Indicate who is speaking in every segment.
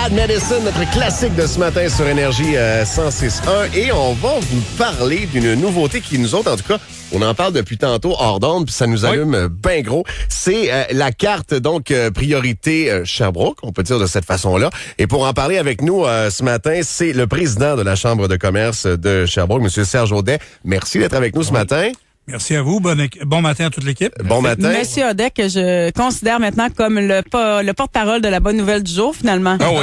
Speaker 1: Bad Medicine, notre classique de ce matin sur Énergie 106.1. Et on va vous parler d'une nouveauté qui, nous autres, en tout cas, on en parle depuis tantôt hors d'onde, puis ça nous allume bien gros. C'est la carte, donc, priorité Sherbrooke, on peut dire de cette façon-là. Et pour en parler avec nous ce matin, c'est le président de la Chambre de commerce de Sherbrooke, M. Serge Audet. Merci d'être avec nous ce matin.
Speaker 2: Merci à vous. Bon matin à toute l'équipe.
Speaker 1: Bon matin.
Speaker 3: Monsieur Audet, que je considère maintenant comme le porte-parole de la bonne nouvelle du jour, finalement.
Speaker 2: Ah oui,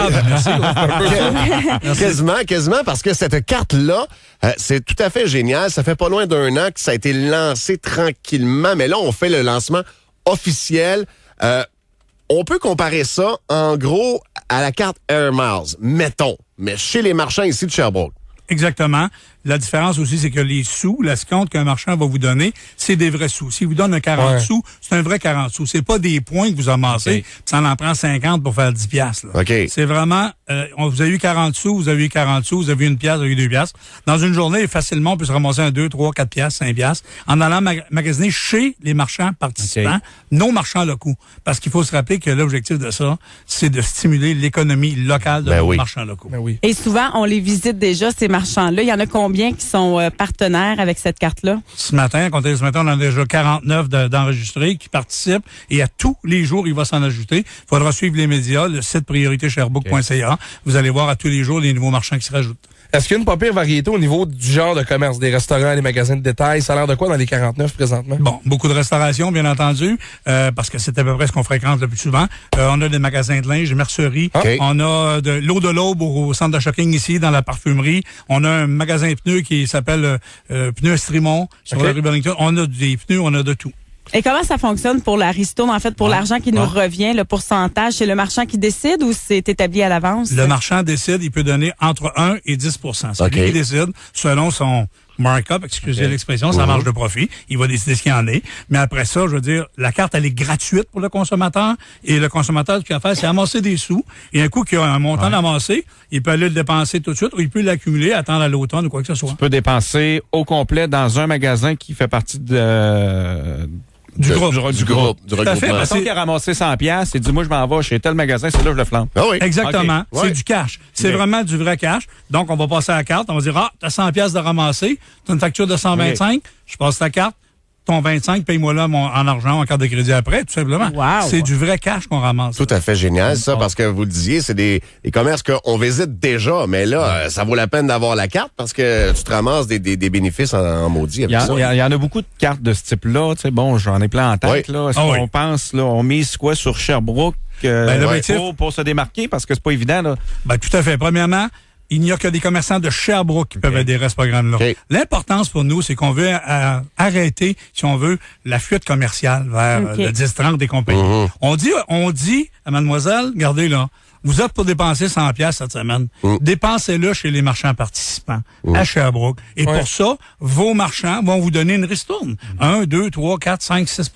Speaker 2: merci.
Speaker 1: Quasiment, parce que cette carte-là, c'est tout à fait génial. Ça fait pas loin d'un an que ça a été lancé tranquillement, mais là, on fait le lancement officiel. On peut comparer ça, en gros, à la carte Air Miles, mettons, mais chez les marchands ici de Sherbrooke.
Speaker 2: Exactement. La différence aussi, c'est que les sous, l'escompte qu'un marchand va vous donner, c'est des vrais sous. S'il vous donne un 40 sous, c'est un vrai 40 sous. C'est pas des points que vous amassez, ça en prend 50 pour faire 10 piastres. Là.
Speaker 1: Okay.
Speaker 2: C'est vraiment, vous avez eu 40 sous, vous avez eu 40 sous, vous avez eu 1 piastre, vous avez eu 2 piastres. Dans une journée, facilement, on peut se ramasser un 2, 3, 4 piastres, 5 piastres, en allant magasiner chez les marchands participants, nos marchands locaux. Parce qu'il faut se rappeler que l'objectif de ça, c'est de stimuler l'économie locale de nos marchands locaux.
Speaker 4: Ben oui.
Speaker 3: Et souvent, on les visite déjà, ces marchands-là. Il y en a combien qui sont partenaires avec cette carte-là?
Speaker 2: Ce matin, on a déjà 49 d'enregistrés qui participent et à tous les jours, il va s'en ajouter. Il faudra suivre les médias, le site prioritésherbrooke.ca. Vous allez voir à tous les jours les nouveaux marchands qui se rajoutent.
Speaker 4: Est-ce qu'il y a une pas pire variété au niveau du genre de commerce, des restaurants, des magasins de détail? Ça a l'air de quoi dans les 49 présentement?
Speaker 2: Bon, beaucoup de restauration, bien entendu, parce que c'est à peu près ce qu'on fréquente le plus souvent. On a des magasins de linge, des merceries. On a de l'eau de l'aube au centre de shopping ici, dans la parfumerie. On a un magasin de pneus qui s'appelle Pneus Estrimont, sur la rue Burlington. On a des pneus, on a de tout.
Speaker 3: Et comment ça fonctionne pour la ristourne, en fait, pour l'argent qui nous revient, le pourcentage? C'est le marchand qui décide ou c'est établi à l'avance?
Speaker 2: Le marchand décide, il peut donner entre 1 et 10 C'est lui qui décide, selon son markup, excusez l'expression, sa marge de profit. Il va décider ce qu'il y en est. Mais après ça, je veux dire, la carte, elle est gratuite pour le consommateur. Et le consommateur, ce qu'il va faire, c'est amasser des sous. Et un coup qu'il a un montant d'amassé, il peut aller le dépenser tout de suite ou il peut l'accumuler, attendre à l'automne ou quoi que ce soit.
Speaker 5: Tu peux dépenser au complet dans un magasin qui fait partie du groupe.
Speaker 1: Du regroupement.
Speaker 5: Mettons qu'il a ramassé 100 piastres et dit, moi, je m'en vais chez tel magasin, c'est là que je le flambe.
Speaker 1: Ah oui.
Speaker 2: Exactement.
Speaker 1: Okay.
Speaker 2: C'est du cash. C'est vraiment du vrai cash. Donc, on va passer à la carte. On va dire, t'as 100 piastres de ramasser. T'as une facture de 125. Je passe ta carte. Ton 25, paye-moi là en argent, en carte de crédit après, tout simplement.
Speaker 3: Wow.
Speaker 2: C'est du vrai cash qu'on ramasse.
Speaker 1: Tout à fait génial, ça, parce que vous le disiez, c'est des commerces qu'on visite déjà, mais là, ça vaut la peine d'avoir la carte parce que tu te ramasses des bénéfices en maudit avec ça.
Speaker 5: Il y en a beaucoup de cartes de ce type-là. Tu sais, bon, j'en ai plein en tête. Là. Est-ce qu'on pense, là, on mise quoi sur Sherbrooke pour se démarquer parce que c'est pas évident. Là.
Speaker 2: Ben, tout à fait. Premièrement, il n'y a que des commerçants de Sherbrooke qui peuvent adhérer à ce programme-là. L'importance pour nous, c'est qu'on veut arrêter, si on veut, la fuite commerciale vers le 10-30 des compagnies. On dit à mademoiselle, regardez là, vous êtes pour dépenser 100 piastres cette semaine. Dépensez-le chez les marchands participants à Sherbrooke. Et pour ça, vos marchands vont vous donner une ristourne. 1, 2, 3, 4, 5, 6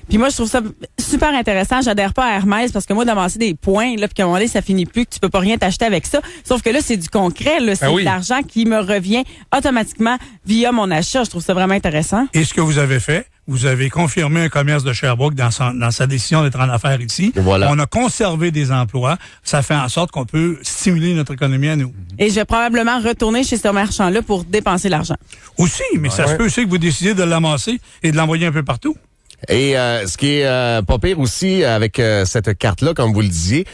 Speaker 3: Puis moi, je trouve ça super intéressant. J'adhère pas à Hermès parce que moi, d'amasser des points, là, puis qu'à un moment donné, ça finit plus, que tu peux pas rien t'acheter avec ça. Sauf que là, c'est du concret, là. C'est de l'argent qui me revient automatiquement via mon achat. Je trouve ça vraiment intéressant.
Speaker 2: Et ce que vous avez fait, vous avez confirmé un commerce de Sherbrooke dans sa décision d'être en affaires ici.
Speaker 1: Voilà.
Speaker 2: On a conservé des emplois. Ça fait en sorte qu'on peut stimuler notre économie à nous.
Speaker 3: Et je vais probablement retourner chez ce marchand-là pour dépenser l'argent.
Speaker 2: Aussi, mais ça se peut aussi que vous décidiez de l'amasser et de l'envoyer un peu partout.
Speaker 1: Et ce qui est pas pire aussi avec cette carte-là, comme vous le disiez,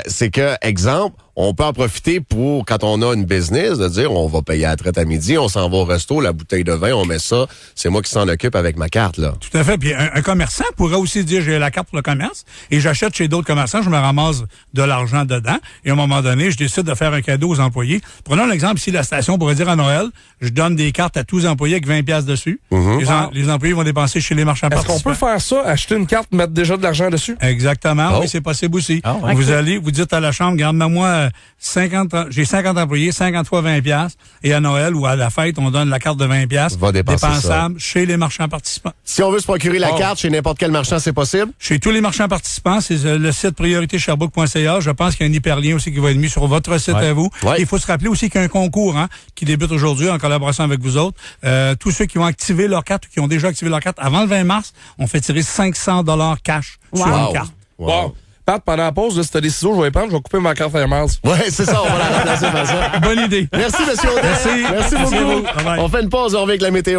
Speaker 1: c'est que, exemple, on peut en profiter pour, quand on a une business, de dire on va payer à la traite à midi, on s'en va au resto, la bouteille de vin, on met ça, c'est moi qui s'en occupe avec ma carte, là.
Speaker 2: Tout à fait. Puis un commerçant pourrait aussi dire j'ai la carte pour le commerce et j'achète chez d'autres commerçants, je me ramasse de l'argent dedans et à un moment donné, je décide de faire un cadeau aux employés. Prenons l'exemple ici, la station pourrait dire à Noël, je donne des cartes à tous les employés avec 20 piastres dessus. Les employés vont dépenser chez les marchands participants.
Speaker 4: Est-ce qu'on peut faire ça, acheter une carte, mettre déjà de l'argent dessus?
Speaker 2: Exactement. Oui, c'est possible aussi. Vous dites à la chambre, garde-moi 50 j'ai 50 employés, 50 fois 20 piastres, et à Noël ou à la fête, on donne la carte de 20 piastres, dépensable chez les marchands participants.
Speaker 1: Si on veut se procurer la carte chez n'importe quel marchand, c'est possible?
Speaker 2: Chez tous les marchands participants, c'est le site prioritésherbrooke.ca. Je pense qu'il y a un hyperlien aussi qui va être mis sur votre site à vous. Ouais. Il faut se rappeler aussi qu'il y a un concours qui débute aujourd'hui en collaboration avec vous autres. Tous ceux qui vont activer leur carte ou qui ont déjà activé leur carte avant le 20 mars, on fait tirer 500 $ cash sur une carte.
Speaker 4: Wow. Pat, pendant la pause, là, si t'as des ciseaux, je vais les prendre, je vais couper ma carte Airmiles.
Speaker 1: Ouais, c'est ça, on va la remplacer par ça.
Speaker 2: Bonne idée.
Speaker 1: Merci, monsieur Audet.
Speaker 2: Merci
Speaker 1: beaucoup.
Speaker 2: On
Speaker 1: fait une pause, on revient avec la météo.